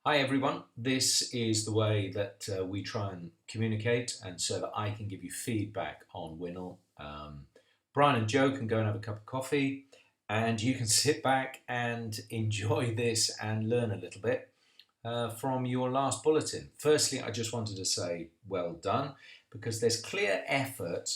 Hi everyone, this is the way that we try and communicate and so that I can give you feedback on WINOL. Brian and Joe can go and have a cup of coffee and you can sit back and enjoy this and learn a little bit from your last bulletin. Firstly, I just wanted to say well done because there's clear effort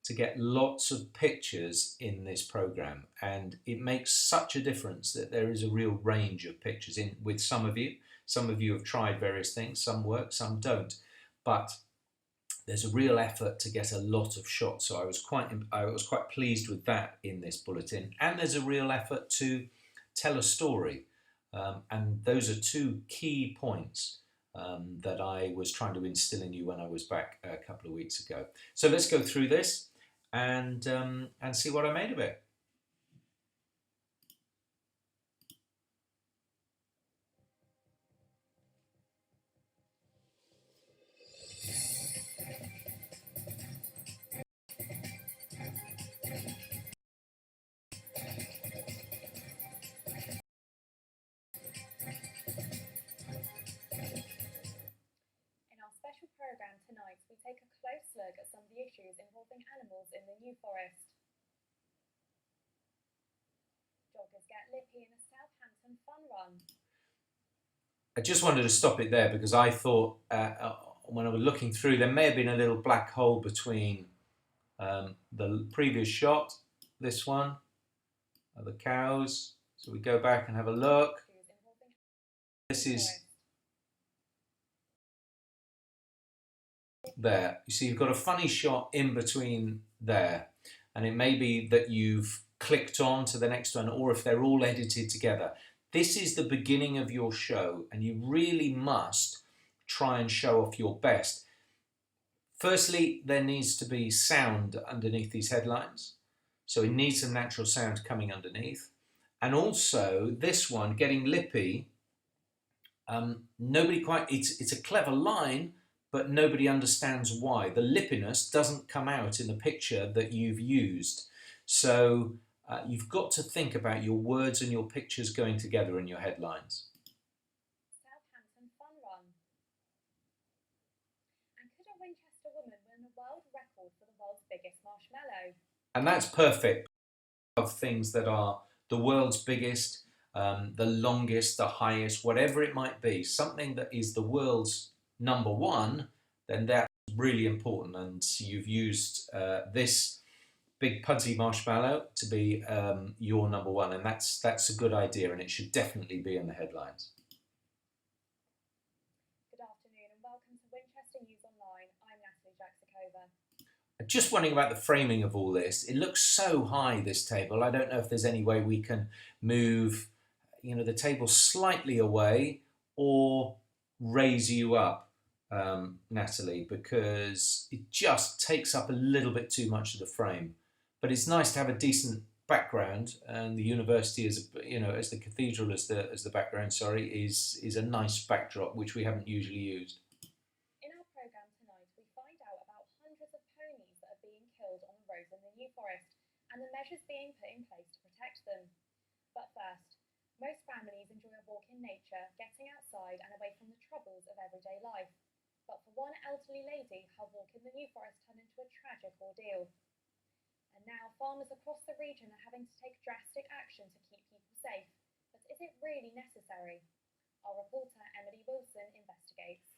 to get lots of pictures in this program, and it makes such a difference that there is a real range of pictures in with some of you. Some of you have tried various things, some work, some don't, but there's a real effort to get a lot of shots, so I was quite pleased with that in this bulletin. And there's a real effort to tell a story, and those are two key points that I was trying to instill in you when I was back a couple of weeks ago. So let's go through this and see what I made of it. Programme tonight, we take a close look at some of the issues involving animals in the New Forest. Joggers get lippy in a Southampton fun run. I just wanted to stop it there because I thought when I was looking through there may have been a little black hole between the previous shot, this one, of the cows. So we go back and have a look. This is there. You see you've got a funny shot in between there, and it may be that you've clicked on to the next one, or if they're all edited together. This is the beginning of your show and you really must try and show off your best. Firstly, there needs to be sound underneath these headlines, so it needs some natural sound coming underneath. And also this one, getting lippy, nobody quite, it's a clever line, but nobody understands why. The lippiness doesn't come out in the picture that you've used. So you've got to think about your words and your pictures going together in your headlines. Southampton fun run. And could a Winchester woman win a world record for the world's biggest marshmallow? And that's perfect. Of things that are the world's biggest, the longest, the highest, whatever it might be, something that is the world's #1, then that's really important. And you've used this big Pudsey marshmallow to be your #1, and that's a good idea, and it should definitely be in the headlines. Good afternoon and welcome to Winchester News Online. I'm Natalie Jacksakova. Just wondering about the framing of all this. It looks so high, this table. I don't know if there's any way we can move, the table slightly away or raise you up, Natalie, because it just takes up a little bit too much of the frame. But it's nice to have a decent background, and the university as as the cathedral as the background, is a nice backdrop which we haven't usually used. In our programme tonight, we find out about hundreds of ponies that are being killed on the roads in the New Forest and the measures being put in place to protect them. But first, most families enjoy a walk in nature, getting outside and away from the troubles of everyday life. But for one elderly lady, her walk in the New Forest turned into a tragic ordeal. And now farmers across the region are having to take drastic action to keep people safe. But is it really necessary? Our reporter Emily Wilson investigates.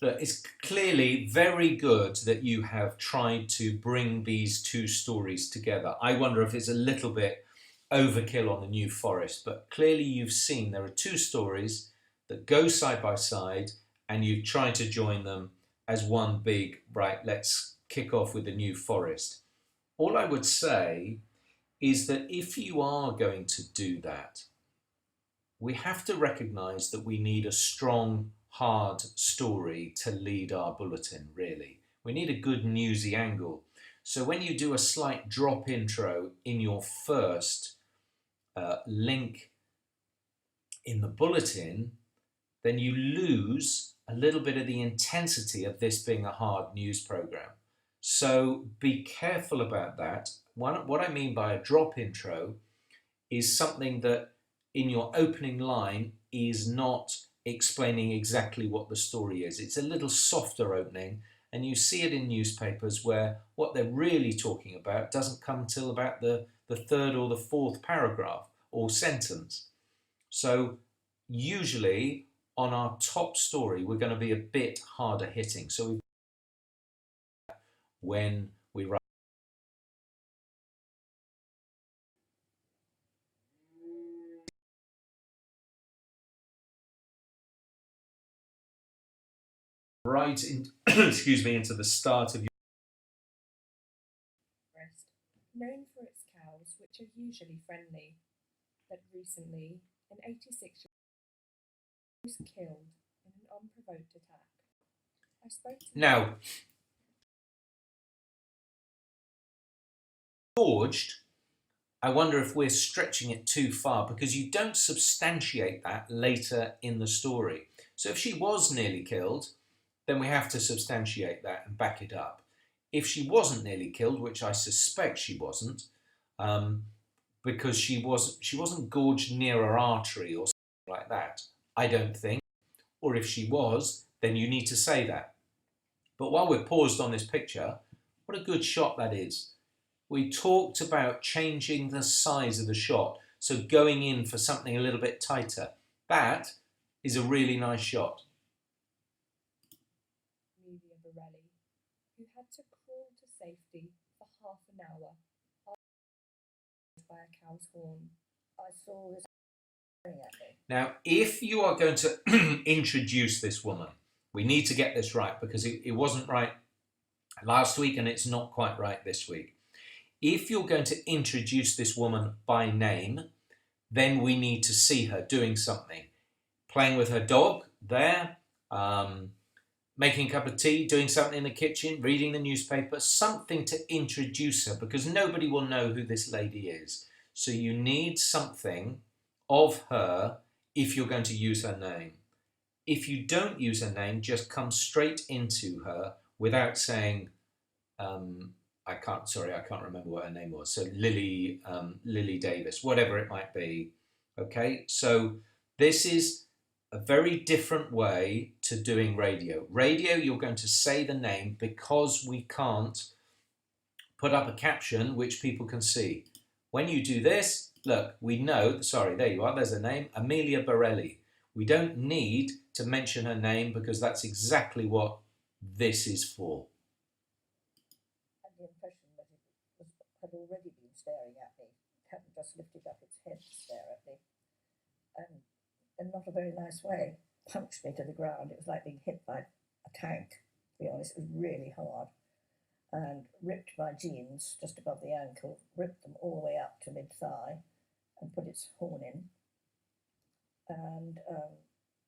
Look, it's clearly very good that you have tried to bring these two stories together. I wonder if it's a little bit overkill on the New Forest, but clearly you've seen there are two stories that go side by side and you've tried to join them as one big, right, let's kick off with the New Forest. All I would say is that if you are going to do that, we have to recognise that we need a strong, hard story to lead our bulletin, really. We need a good newsy angle. So when you do a slight drop intro in your first link in the bulletin, then you lose a little bit of the intensity of this being a hard news programme. So be careful about that. What I mean by a drop intro is something that in your opening line is not explaining exactly what the story is. It's a little softer opening, and you see it in newspapers where what they're really talking about doesn't come till about the third or the fourth paragraph or sentence. So usually on our top story, we're going to be a bit harder hitting. So when we write in, excuse me, into the start of your Forest, known for its cows, which are usually friendly, but recently an 86-year-old was killed in an unprovoked attack. I spoke to now gorged. I wonder if we're stretching it too far, because you don't substantiate that later in the story. So if she was nearly killed, then we have to substantiate that and back it up. If she wasn't nearly killed, which I suspect she wasn't, because she wasn't gorged near her artery or something like that, I don't think. Or if she was, then you need to say that. But while we're paused on this picture, what a good shot that is. We talked about changing the size of the shot, so going in for something a little bit tighter. That is a really nice shot. AMELIA BORRELLI, who had to crawl to safety for half an hour by a cow's horn. I saw this staring at me. Now, if you are going to introduce this woman, we need to get this right, because it wasn't right last week and it's not quite right this week. If you're going to introduce this woman by name, then we need to see her doing something. Playing with her dog there, making a cup of tea, doing something in the kitchen, reading the newspaper, something to introduce her, because nobody will know who this lady is. So you need something of her if you're going to use her name. If you don't use her name, just come straight into her without saying, I can't remember what her name was. So Lily Davis, whatever it might be. Okay, so this is a very different way to doing radio. Radio, you're going to say the name because we can't put up a caption which people can see. When you do this, look, we know, sorry, there you are, there's a name, Amelia Borrelli. We don't need to mention her name because that's exactly what this is for. The impression that it had already been staring at me, it hadn't just lifted up its head to stare at me, and in not a very nice way, punched me to the ground. It was like being hit by a tank, to be honest. It was really hard, and ripped my jeans just above the ankle, ripped them all the way up to mid-thigh, and put its horn in, and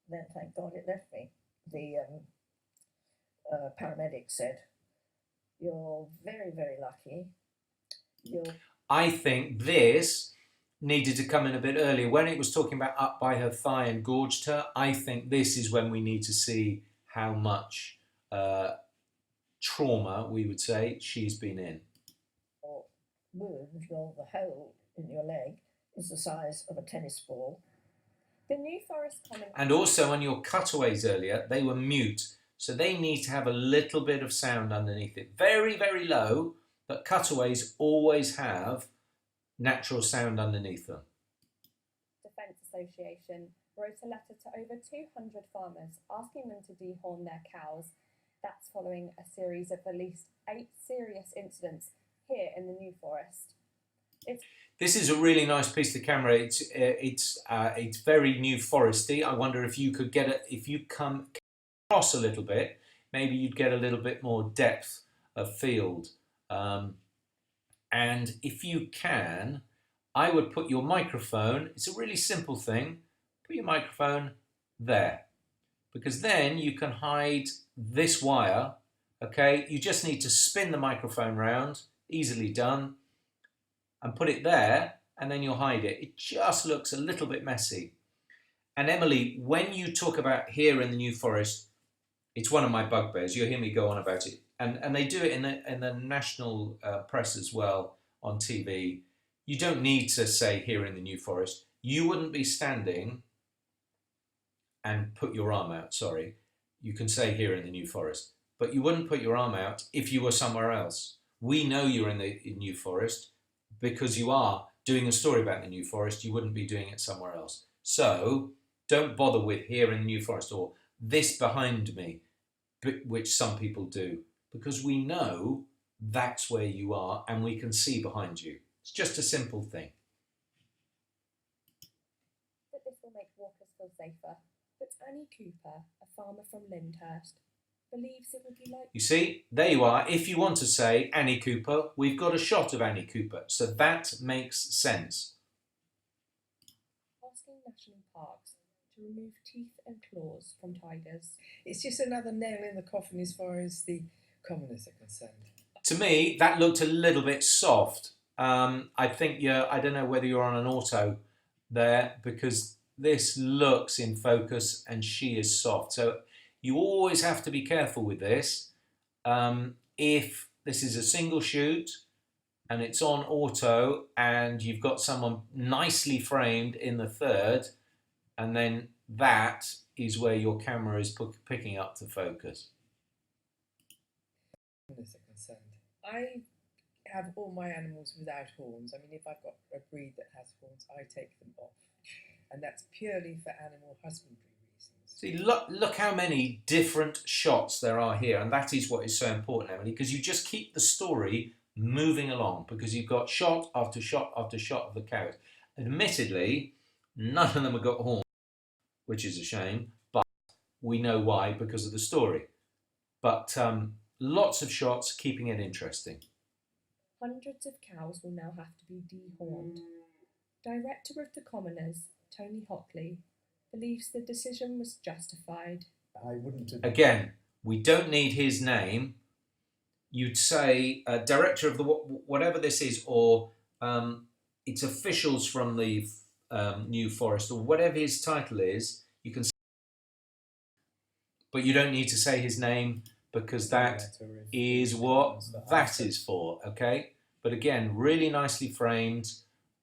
then, thank God, it left me. The paramedic said, "You're very, very lucky. I think this needed to come in a bit earlier. When it was talking about up by her thigh and gorged her, I think this is when we need to see how much trauma, we would say, she's been in. Your wound, the hole in your leg, is the size of a tennis ball." The New Forest comment. And also on your cutaways earlier, they were mute. So they need to have a little bit of sound underneath it. Very, very low, but cutaways always have natural sound underneath them. Defence Association wrote a letter to over 200 farmers asking them to dehorn their cows. That's following a series of at least 8 serious incidents here in the New Forest. This is a really nice piece of camera. It's very New Foresty. I wonder if you could get it, if you come across a little bit, maybe you'd get a little bit more depth of field. And if you can, I would put your microphone, it's a really simple thing, put your microphone there, because then you can hide this wire, okay? You just need to spin the microphone round, easily done, and put it there, and then you'll hide it. It just looks a little bit messy. And Emily, when you talk about here in the New Forest, it's one of my bugbears. You'll hear me go on about it. And they do it in the national press as well, on TV. You don't need to say here in the New Forest. You wouldn't be standing and put your arm out, sorry, you can say here in the New Forest. But you wouldn't put your arm out if you were somewhere else. We know you're in the New Forest because you are doing a story about the New Forest. You wouldn't be doing it somewhere else. So don't bother with here in the New Forest or this behind me, which some people do, because we know that's where you are and we can see behind you. It's just a simple thing. That this will make walkers feel safer. But Annie Cooper, a farmer from Lyndhurst, believes it will be like... You see, there you are. If you want to say Annie Cooper, we've got a shot of Annie Cooper. So that makes sense. Asking national parks to remove teeth and claws from tigers. It's just another nail in the coffin as far as the commoners are concerned. To me, that looked a little bit soft. I think I don't know whether you're on an auto there, because this looks in focus and she is soft. So you always have to be careful with this. If this is a single shoot and it's on auto and you've got someone nicely framed in the third, and then that is where your camera is picking up the focus. Commoners are concerned. I have all my animals without horns. I mean, if I've got a breed that has horns, I take them off. And that's purely for animal husbandry reasons. See, look how many different shots there are here, and that is what is so important, Emily, because you just keep the story moving along, because you've got shot after shot after shot of the cows. Admittedly, none of them have got horns, which is a shame, but we know why, because of the story. But lots of shots, keeping it interesting. Hundreds of cows will now have to be dehorned. Director of the Commoners, Tony Hockley, believes the decision was justified. I wouldn't have... Again, we don't need his name. You'd say director of the whatever this is, or it's officials from the New Forest, or whatever his title is. You can say, but you don't need to say his name, because that is what that is for, okay? But again, really nicely framed,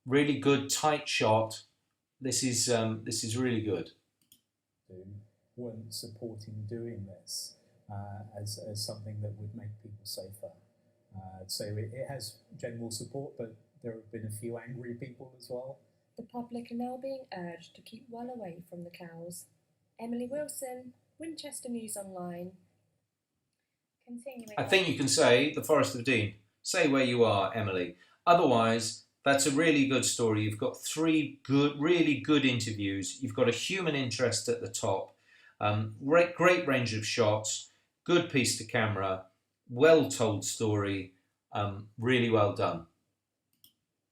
really good tight shot. This is really good. Weren't supporting doing this as something that would make people safer. So it has general support, but there have been a few angry people as well. The public are now being urged to keep well away from the cows. Emily Wilson, Winchester News Online. Continuing. I think you can say the Forest of Dean. Say where you are, Emily. Otherwise, that's a really good story. You've got three really good interviews. You've got a human interest at the top. Great range of shots. Good piece to camera. Well told story. Really well done.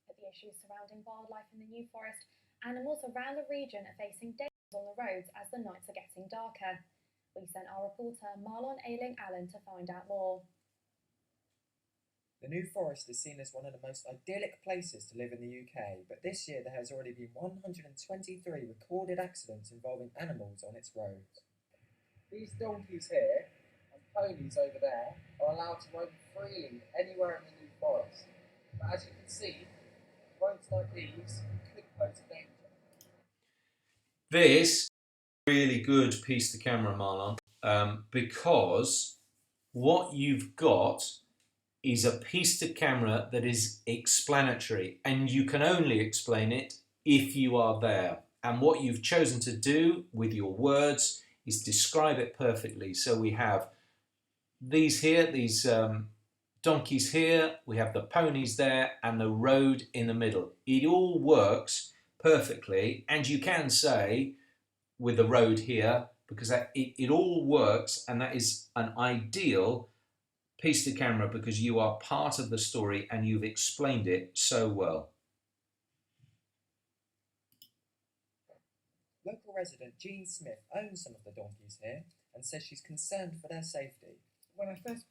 At the issues surrounding wildlife in the New Forest, animals around the region are facing dangers on the roads as the nights are getting darker. We sent our reporter Marlon Ayling-Allen to find out more. The New Forest is seen as one of the most idyllic places to live in the UK, but this year there has already been 123 recorded accidents involving animals on its roads. These donkeys here and ponies over there are allowed to roam freely anywhere in the New Forest, but as you can see, roads like these could pose a danger. This really good piece to camera, Marlon, because what you've got is a piece to camera that is explanatory, and you can only explain it if you are there. And what you've chosen to do with your words is describe it perfectly. So we have these here, these donkeys here, we have the ponies there, and the road in the middle. It all works perfectly, and you can say with the road here, because it all works, and that is an ideal piece to camera because you are part of the story and you've explained it so well. Local resident Jean Smith owns some of the donkeys here and says she's concerned for their safety. When I first...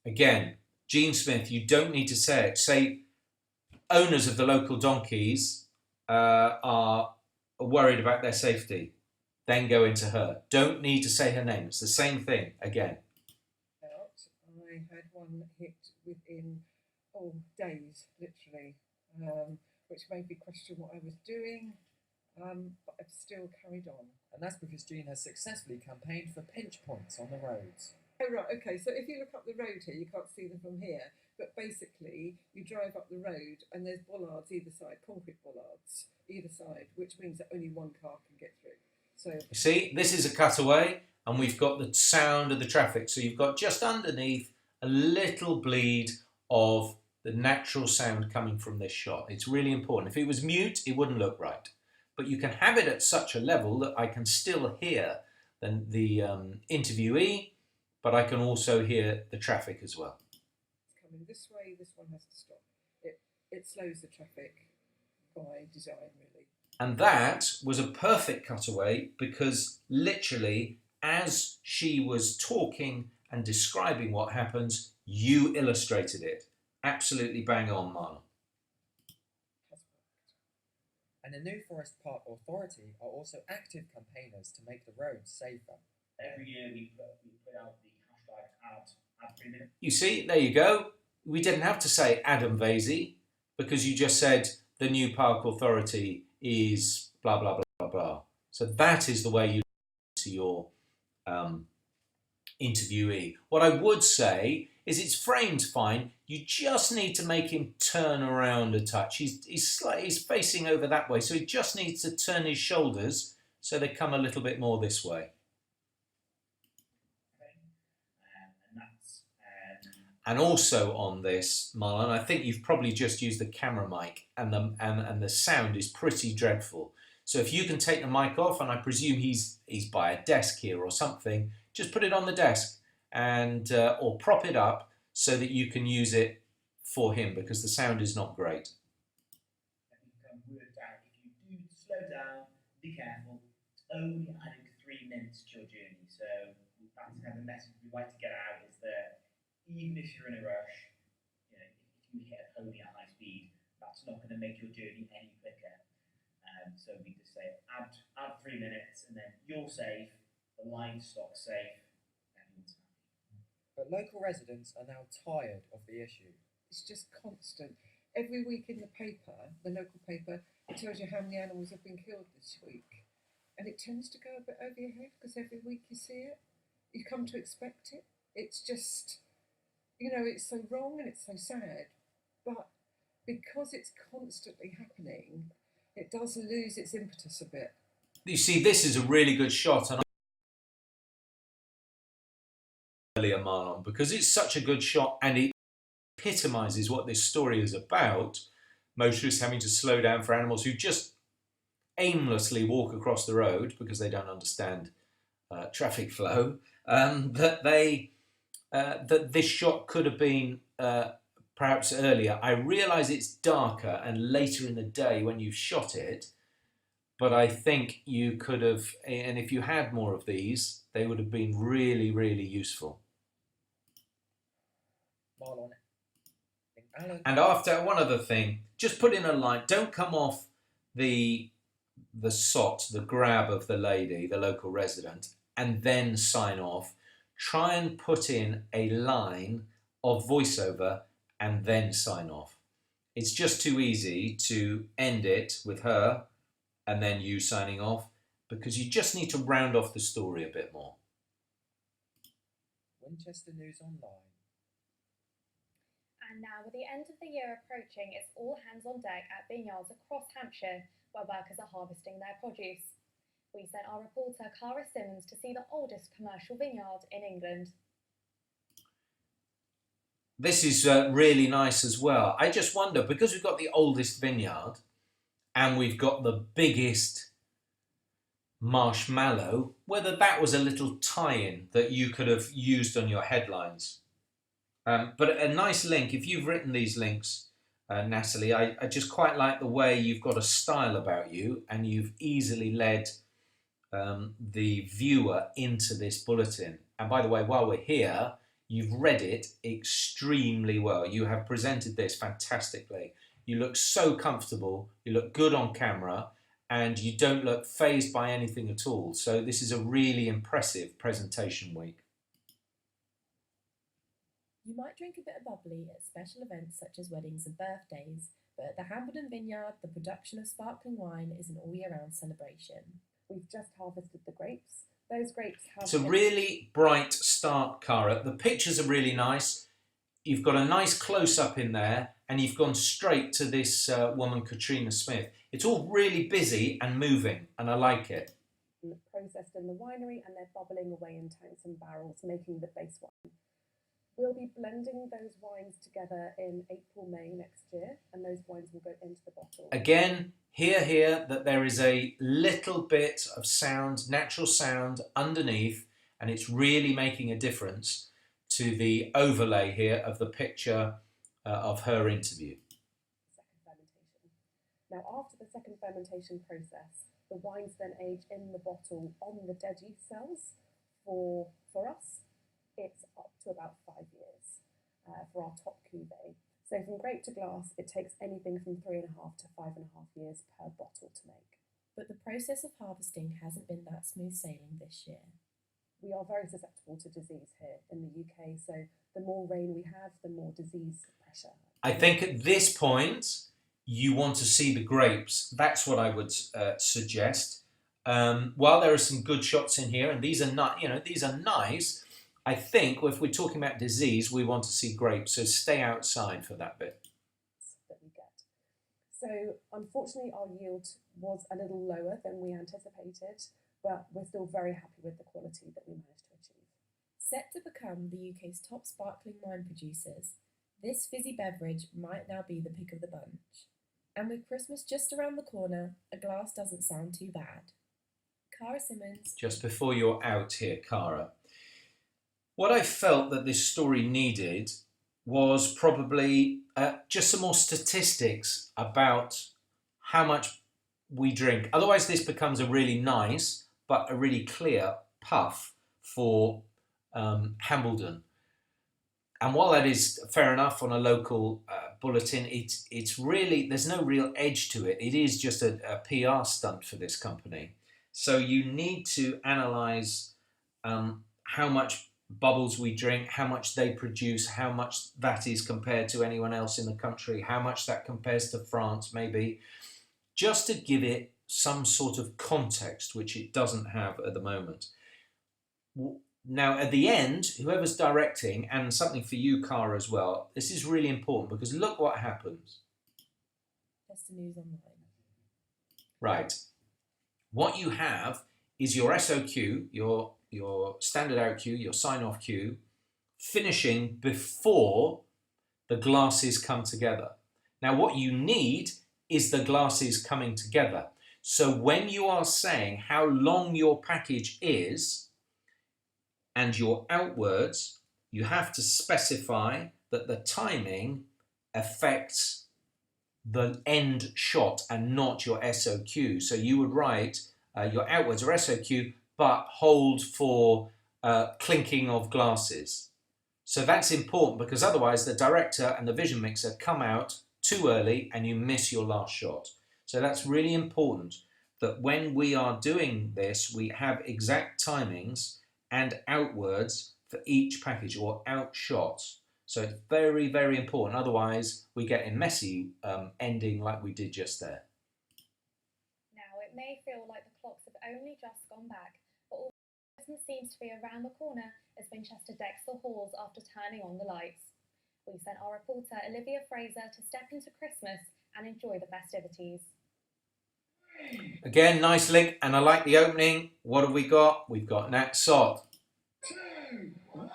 Again, Jean Smith, you don't need to say it. Say owners of the local donkeys are worried about their safety. Then go into her. Don't need to say her name. It's the same thing again. I had one hit within days, literally, which made me question what I was doing. but I've still carried on. And that's because Jean has successfully campaigned for pinch points on the roads. Oh, right, okay, so if you look up the road here, you can't see them from here, but basically you drive up the road and there's bollards either side, concrete bollards either side, which means that only one car can get through. So You see, this is a cutaway, and we've got the sound of the traffic. So you've got just underneath a little bleed of the natural sound coming from this shot. It's really important. If it was mute, it wouldn't look right. But you can have it at such a level that I can still hear the interviewee, but I can also hear the traffic as well. it's coming this way, this one has to stop. It slows the traffic by design, really. And that was a perfect cutaway because literally as she was talking and describing what happens, you illustrated it. Absolutely bang on, Marlon. Has worked. And the New Forest Park Authority are also active campaigners to make the roads safer. Every year we put out the hashtag add 3 minutes. You see, there you go. We didn't have to say Adam VASEY because you just said the new park authority is blah, blah, blah, blah, blah. So that is the way you to your interviewee. What I would say is it's framed fine. You just need to make him turn around a touch. He's facing over that way, so he just needs to turn his shoulders so they come a little bit more this way. Okay, and that's And also on this, Marlon, I think you've probably just used the camera mic, and the sound is pretty dreadful. So if you can take the mic off, and I presume he's by a desk here or something, just put it on the desk and or prop it up so that you can use it for him because the sound is not great. and you can work out if you do slow down, be careful. It's only adding 3 minutes to your journey. So that's kind of the message we like to get out is that even if you're in a rush, you know, if you hit a pony at high speed, that's not going to make your journey any quicker. So we just say add 3 minutes, and then you're safe, the livestock's safe, everyone's happy. But local residents are now tired of the issue. It's just constant. Every week in the paper, the local paper, it tells you how many animals have been killed this week. And it tends to go a bit over your head because every week you see it. You come to expect it. It's just, you know, it's so wrong and it's so sad. But because it's constantly happening, it does lose its impetus a bit. You see, this is a really good shot, and earlier, Marlon, because it's such a good shot and it epitomises what this story is about. Motorists having to slow down for animals who just aimlessly walk across the road because they don't understand traffic flow. That this shot could have been perhaps earlier. I realise it's darker and later in the day when you've shot it, but I think you could have, and if you had more of these, they would have been really, really useful. Marlon. Alan. And after, one other thing, just put in a line, don't come off the SOT, the grab of the lady, the local resident, and then sign off. Try and put in a line of voiceover and then sign off. It's just too easy to end it with her and then you signing off because you just need to round off the story a bit more. Winchester News Online. And now, with the end of the year approaching, it's all hands on deck at vineyards across Hampshire where workers are harvesting their produce. We sent our reporter Cara Simmons to see the oldest commercial vineyard in England. This is really nice as well. I just wonder, because we've got the oldest vineyard and we've got the biggest marshmallow, whether that was a little tie-in that you could have used on your headlines. But a nice link, if you've written these links, Natalie, I just quite like the way you've got a style about you and you've easily led the viewer into this bulletin. And by the way, while we're here, you've read it extremely well. You have presented this fantastically. You look so comfortable, you look good on camera, and you don't look fazed by anything at all. So this is a really impressive presentation week. You might drink a bit of bubbly at special events such as weddings and birthdays, But at the Hambledon Vineyard, the production of sparkling wine is an all-year-round celebration. We've just harvested the grapes. Those grapes have... It's a really bright start, Cara. The pictures are really nice. You've got a nice close-up in there, and you've gone straight to this woman, Katrina Smith. It's all really busy and moving, and I like it. Processed in the winery, and they're bubbling away in tanks and barrels, making the base wine. We'll be blending those wines together in April, May next year, and those wines will go into the bottle. Again, hear that there is a little bit of sound, natural sound underneath, and it's really making a difference to the overlay here of the picture of her interview. Second fermentation. Now, after the second fermentation process, the wines then age in the bottle on the dead yeast cells. For us, it's up to about 5 years for our top cuvee. So from grape to glass, it takes anything from 3.5 to 5.5 years per bottle to make. But the process of harvesting hasn't been that smooth sailing this year. We are very susceptible to disease here in the UK, so the more rain we have, the more disease pressure. I think at this point, you want to see the grapes. That's what I would suggest. While there are some good shots in here, and these are not, these are nice, I think if we're talking about disease, we want to see grapes, so stay outside for that bit. That we get. So unfortunately, our yield was a little lower than we anticipated, but we're still very happy with the quality that we managed to achieve. Set to become the UK's top sparkling wine producers, this fizzy beverage might now be the pick of the bunch. And with Christmas just around the corner, a glass doesn't sound too bad. Cara Simmons. Just before you're out here, Cara, what I felt that this story needed was probably just some more statistics about how much we drink. Otherwise, this becomes a really nice but a really clear puff for Hambledon. And while that is fair enough on a local bulletin, it's really, there's no real edge to it. It is just a PR stunt for this company. So you need to analyse how much bubbles we drink, how much they produce, how much that is compared to anyone else in the country, how much that compares to France maybe, just to give it some sort of context, which it doesn't have at the moment. Now, at the end, whoever's directing, and something for you, Cara, as well, this is really important because look what happens. That's the news online. Right. What you have is your SOQ, your standard out cue, your sign-off cue, finishing before the glasses come together. Now, what you need is the glasses coming together. So when you are saying how long your package is and your outwards, you have to specify that the timing affects the end shot and not your SOQ. So you would write your outwards or SOQ, but hold for clinking of glasses. So that's important because otherwise the director and the vision mixer come out too early and you miss your last shot. So that's really important that when we are doing this, we have exact timings and outwards for each package or out shots. So it's very, very important. Otherwise, we get a messy ending like we did just there. Now, it may feel like the clocks have only just gone back, but all Christmas seems to be around the corner as Winchester decks the halls after turning on the lights. We sent our reporter Olivia Fraser to step into Christmas and enjoy the festivities. Again, nice link, and I like the opening. What have we got? We've got Nat Sod. 2, 1,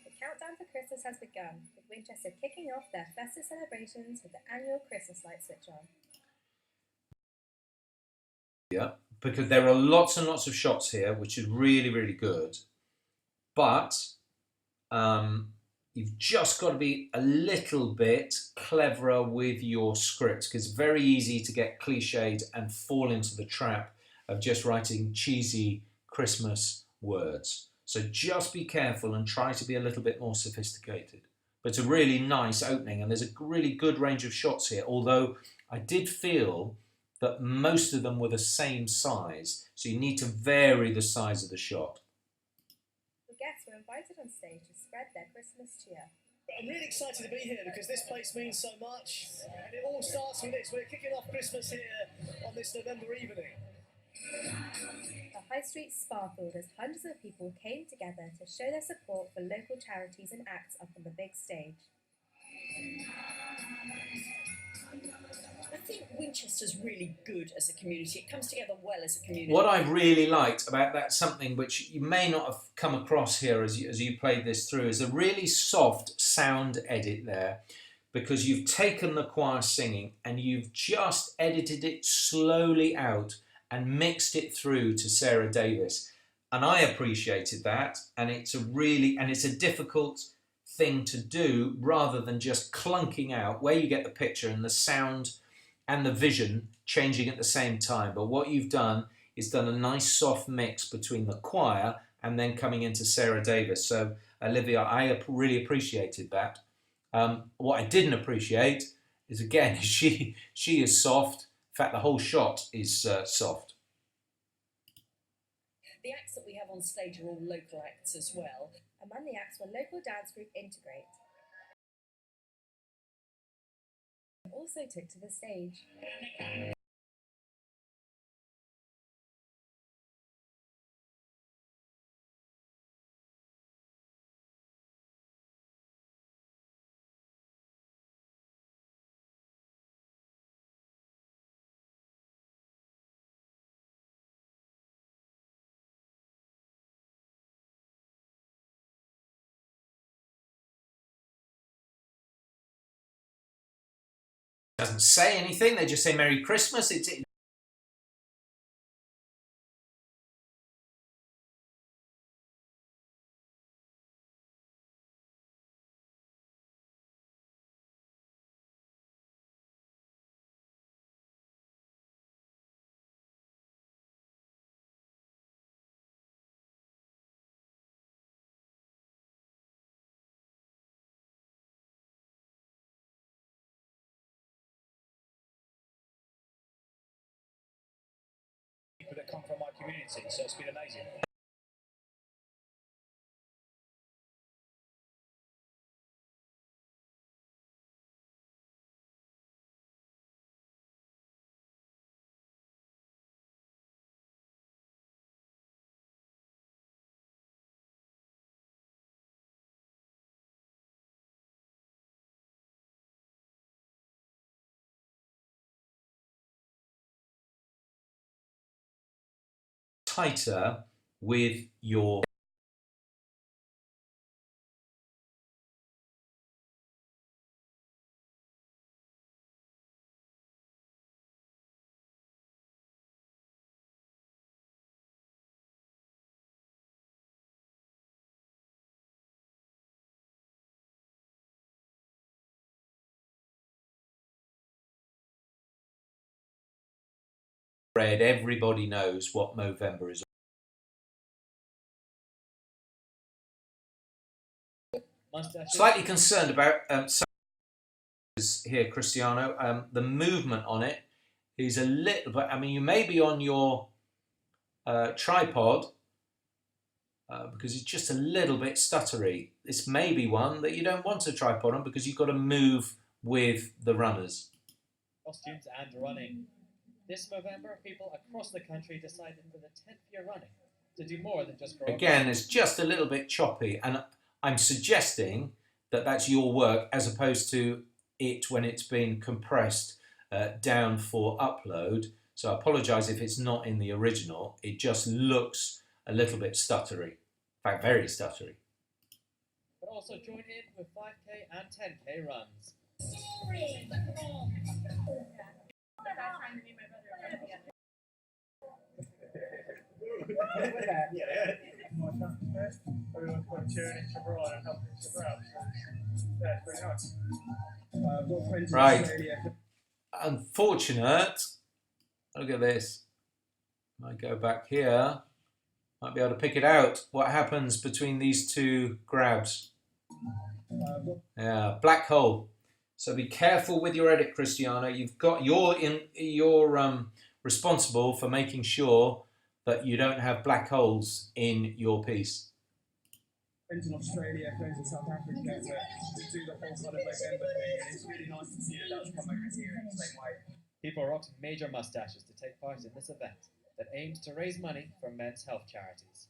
The countdown for Christmas has begun, with Winchester kicking off their festive celebrations with the annual Christmas light switch on. Yeah, because there are lots and lots of shots here, which is really, really good. But you've just got to be a little bit cleverer with your script because it's very easy to get cliched and fall into the trap of just writing cheesy Christmas words. So just be careful and try to be a little bit more sophisticated. But it's a really nice opening and there's a really good range of shots here, although I did feel that most of them were the same size, so you need to vary the size of the shot. The guests were invited on stage to spread their Christmas cheer. I'm really excited to be here because this place means so much, and it all starts with this. We're kicking off Christmas here on this November evening. The high street sparkled as hundreds of people came together to show their support for local charities and acts up on the big stage. I think Winchester's really good as a community. It comes together well as a community. What I really liked about that, something which you may not have come across here as you played this through, is a really soft sound edit there, because you've taken the choir singing and you've just edited it slowly out and mixed it through to Sarah Davis. And I appreciated that, and it's a difficult thing to do, rather than just clunking out where you get the picture and the sound and the vision changing at the same time. But what you've done is done a nice soft mix between the choir and then coming into Sarah Davis. So Olivia, I really appreciated that. What I didn't appreciate is, again, she is soft. In fact, the whole shot is soft. The acts that we have on stage are all local acts as well. Among the acts were local dance group Integrate. Also took to the stage. Doesn't say anything, they just say Merry Christmas. People that come from my community, so it's been amazing. Tighter with your bread. Everybody knows what Movember is. Slightly concerned about here, Cristiano. The movement on it is a little bit. I mean, you may be on your tripod because it's just a little bit stuttery. This may be one that you don't want a tripod on because you've got to move with the runners. Costumes and running. This November, people across the country decided for the 10th year running to do more than just grow. Again, it's just a little bit choppy, and I'm suggesting that that's your work as opposed to it when it's been compressed down for upload. So I apologise if it's not in the original. It just looks a little bit stuttery. In fact, very stuttery. But also join in with 5K and 10K runs. Everyone's got cheering each other on and helping each other out. Yeah, it's very nice. I've got friends in Right. Australia. Unfortunate. Look at this. I go back here. Might be able to pick it out. What happens between these two grabs? Yeah, black hole. So be careful with your edit, Cristiano. You're responsible for making sure that you don't have black holes in your piece. friends in Australia, friends in South Africa that do the whole kind of November thing, and it's really nice to see that that's come over here in the same way. People rocked major mustaches to take part in this event that aims to raise money for men's health charities.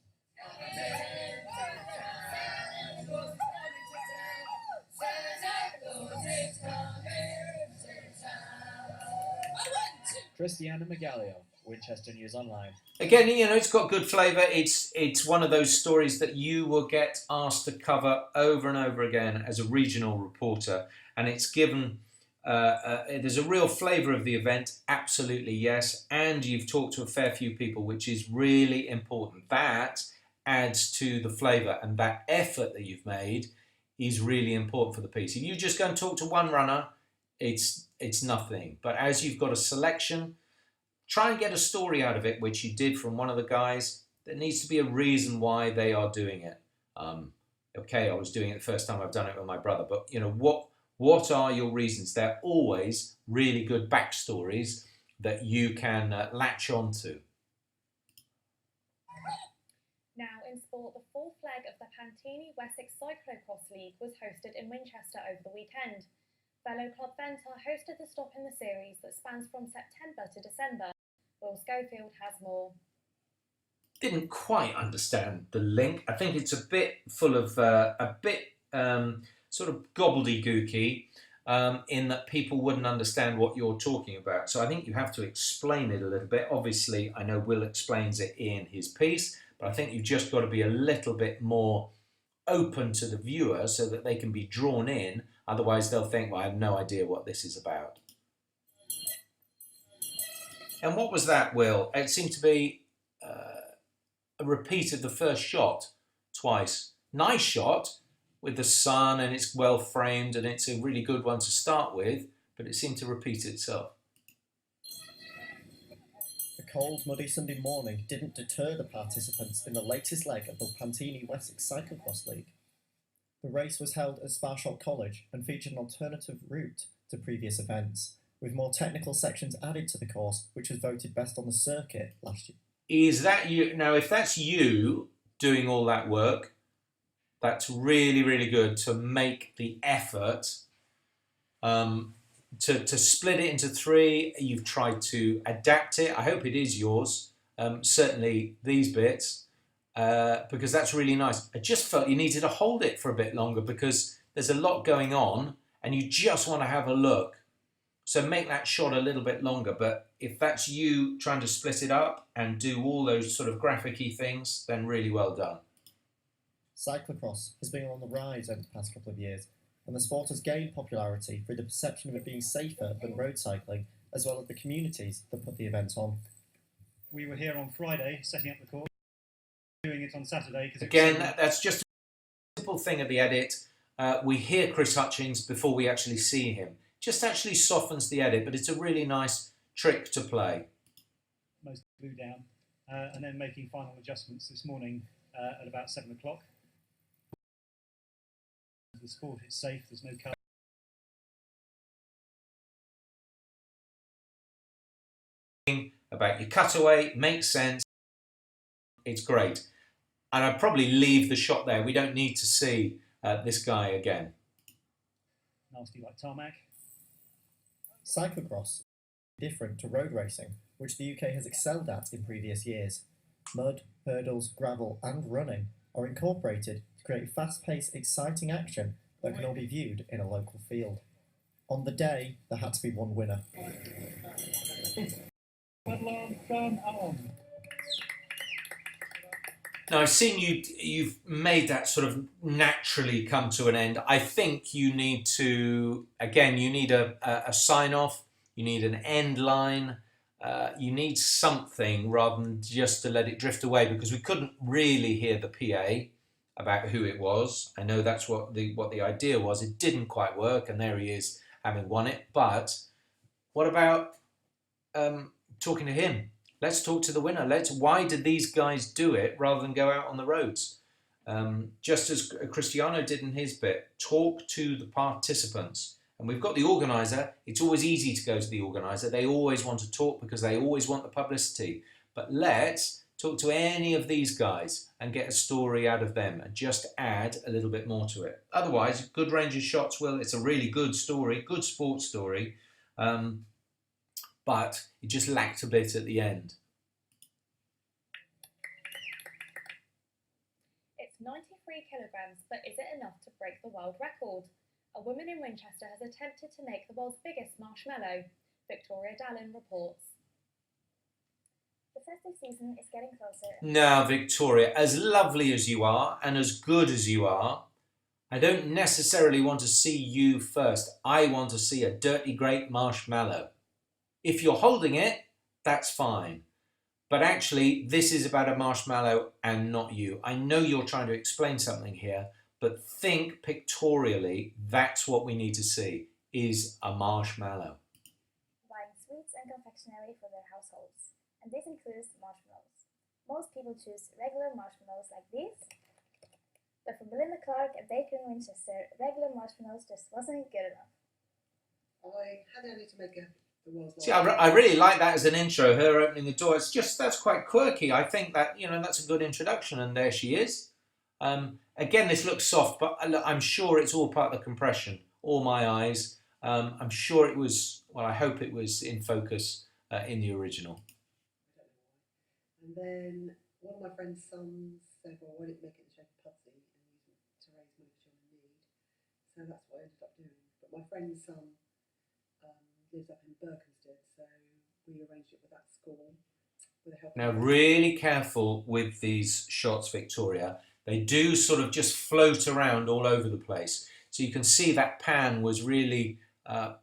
Christiana Magalio, Winchester News Online. Again, you know, it's got good flavour. It's one of those stories that you will get asked to cover over and over again as a regional reporter, and it's given. There's a real flavour of the event, absolutely yes, and you've talked to a fair few people, which is really important. That adds to the flavour, and that effort that you've made is really important for the piece. If you just go and talk to one runner, it's nothing. But as you've got a selection, try and get a story out of it, which you did from one of the guys. There needs to be a reason why they are doing it. Okay, I was doing it the first time I've done it with my brother, but you know, what are your reasons? They're always really good backstories that you can latch onto. Now in sport, the fourth leg of the Pantini Wessex Cyclocross League was hosted in Winchester over the weekend. Fellow club Venter hosted the stop in the series that spans from September to December. Will Schofield has more. Didn't quite understand the link. I think it's a bit full of sort of gobbledygooky in that people wouldn't understand what you're talking about. So I think you have to explain it a little bit. Obviously, I know Will explains it in his piece, but I think you've just got to be a little bit more open to the viewer so that they can be drawn in. Otherwise, they'll think, well, I have no idea what this is about. And what was that, Will? It seemed to be a repeat of the first shot twice. Nice shot with the sun, and it's well framed, and it's a really good one to start with, but it seemed to repeat itself. The cold, muddy Sunday morning didn't deter the participants in the latest leg of the Pantini Wessex Cyclocross League. The race was held at Sparshot College and featured an alternative route to previous events, with more technical sections added to the course, which was voted best on the circuit last year. Is that you? Now, if that's you doing all that work, that's really, really good to make the effort to split it into three. You've tried to adapt it. I hope it is yours. Certainly these bits, because that's really nice. I just felt you needed to hold it for a bit longer because there's a lot going on and you just want to have a look. So make that shot a little bit longer. But if that's you trying to split it up and do all those sort of graphic-y things, then really well done. Cyclocross has been on the rise over the past couple of years, and the sport has gained popularity through the perception of it being safer than road cycling, as well as the communities that put the event on. We were here on Friday setting up the course, doing it on Saturday. Again, that's just a simple thing at the edit. We hear Chris Hutchings before we actually see him. Just actually softens the edit, but it's a really nice trick to play. Most glue down, and then making final adjustments this morning at about 7 o'clock. The sport is safe, there's no colour. About your cutaway, makes sense, it's great. And I'd probably leave the shot there. We don't need to see this guy again. Nasty like tarmac. Cyclocross is different to road racing, which the UK has excelled at in previous years. Mud, hurdles, gravel and running are incorporated to create fast-paced, exciting action that can all be viewed in a local field. On the day, there had to be one winner. Now, I've seen you've made that sort of naturally come to an end. I think you need to, again, you need a sign-off, you need an end line, you need something rather than just to let it drift away, because we couldn't really hear the PA about who it was. I know that's what the idea was. It didn't quite work, and there he is having won it. But what about talking to him? Let's talk to the winner. Why did these guys do it rather than go out on the roads? Just as Cristiano did in his bit, talk to the participants. And we've got the organiser. It's always easy to go to the organiser. They always want to talk because they always want the publicity. But let's Talk to any of these guys and get a story out of them and just add a little bit more to it. Otherwise, good range of shots, Will. It's a really good story, good sports story, but it just lacked a bit at the end. It's 93 kilograms, but is it enough to break the world record? A woman in Winchester has attempted to make the world's biggest marshmallow. Victoria Dallin reports. The festive season is getting closer. Now, Victoria, as lovely as you are and as good as you are, I don't necessarily want to see you first. I want to see a dirty great marshmallow. If you're holding it, that's fine. But actually, this is about a marshmallow and not you. I know you're trying to explain something here, but think pictorially. That's what we need to see, is a marshmallow. Buying sweets and confectionery for their households. And this includes marshmallows. Most people choose regular marshmallows like these. But for Belinda Clark, a baker in Winchester, regular marshmallows just wasn't good enough. I had only to make the world's See, I really like that as an intro, her opening the door. It's just, that's quite quirky. I think that, you know, that's a good introduction, and there she is. Again, this looks soft, but I'm sure it's all part of the compression, or my eyes. I'm sure it was, well, I hope it was in focus in the original. And then one of my friend's sons said, well, why didn't you make it in the shape of Pudsey and use it to raise money for children in need? So that's what I ended up doing. But my friend's son lives up in Berkhamsted, so we arranged it with that school. With the help Now, really careful with these shots, Victoria. They do sort of just float around all over the place. So you can see that pan was really a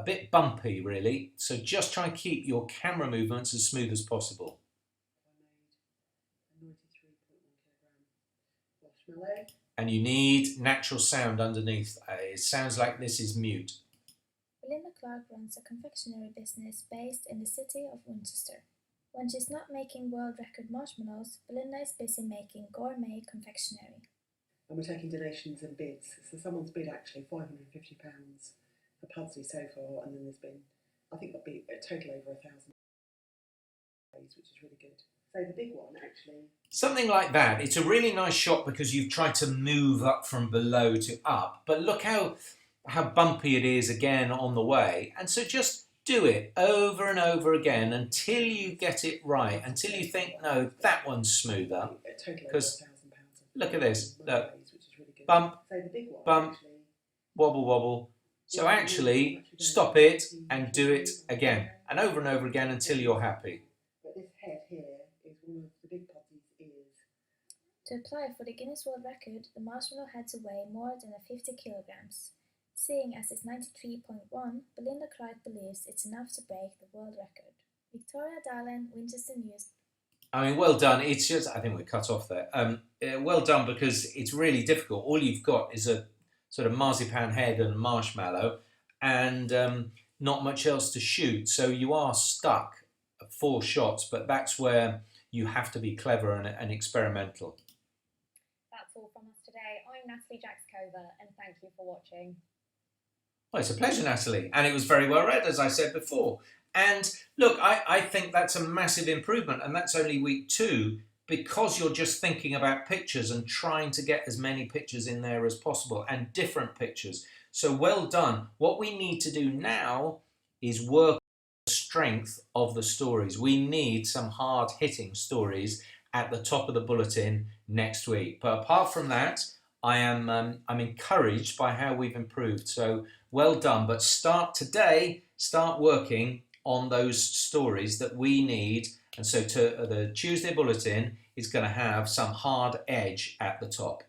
bit bumpy, really. So just try and keep your camera movements as smooth as possible. I made a 93.1 kilogram marshmallow. And you need natural sound underneath. It sounds like this is mute. Belinda Clark runs a confectionery business based in the city of Winchester. When she's not making world record marshmallows, Belinda is busy making gourmet confectionery. And we're taking donations and bids. So someone's bid actually £550 for Pudsey so far, and then there's been, I think there'll be a total over 1,000, which is really good. So the big one actually. Something like that. It's a really nice shot because you've tried to move up from below to up. But look how bumpy it is again on the way. And so just do it over and over again until you get it right, until you think, no, that one's smoother. Because look at this. Look. Bump, bump, wobble, wobble. So actually, stop it and do it again. And over again until you're happy. But this head here is one of the big Pudsey's ears. To apply for the Guinness World Record, the marshmallow had to weigh more than 50 kilograms. Seeing as it's 93.1, Belinda Clark believes it's enough to break the world record. Victoria Dallin, Winchester News. I mean, well done. It's just, I think we're cut off there. Well done, because it's really difficult. All you've got is a sort of marzipan head and marshmallow, and not much else to shoot. So you are stuck at 4 shots, but that's where you have to be clever and experimental. That's all from us today. I'm Natalie Jackskova, and thank you for watching. Well, it's a pleasure, Natalie, and it was very well read, as I said before. And look, I think that's a massive improvement, and that's only week 2, because you're just thinking about pictures and trying to get as many pictures in there as possible, and different pictures. So well done. What we need to do now is work on the strength of the stories. We need some hard-hitting stories at the top of the bulletin next week. But apart from that, I'm encouraged by how we've improved. So well done. But start working on those stories that we need. And so the Tuesday bulletin is going to have some hard edge at the top.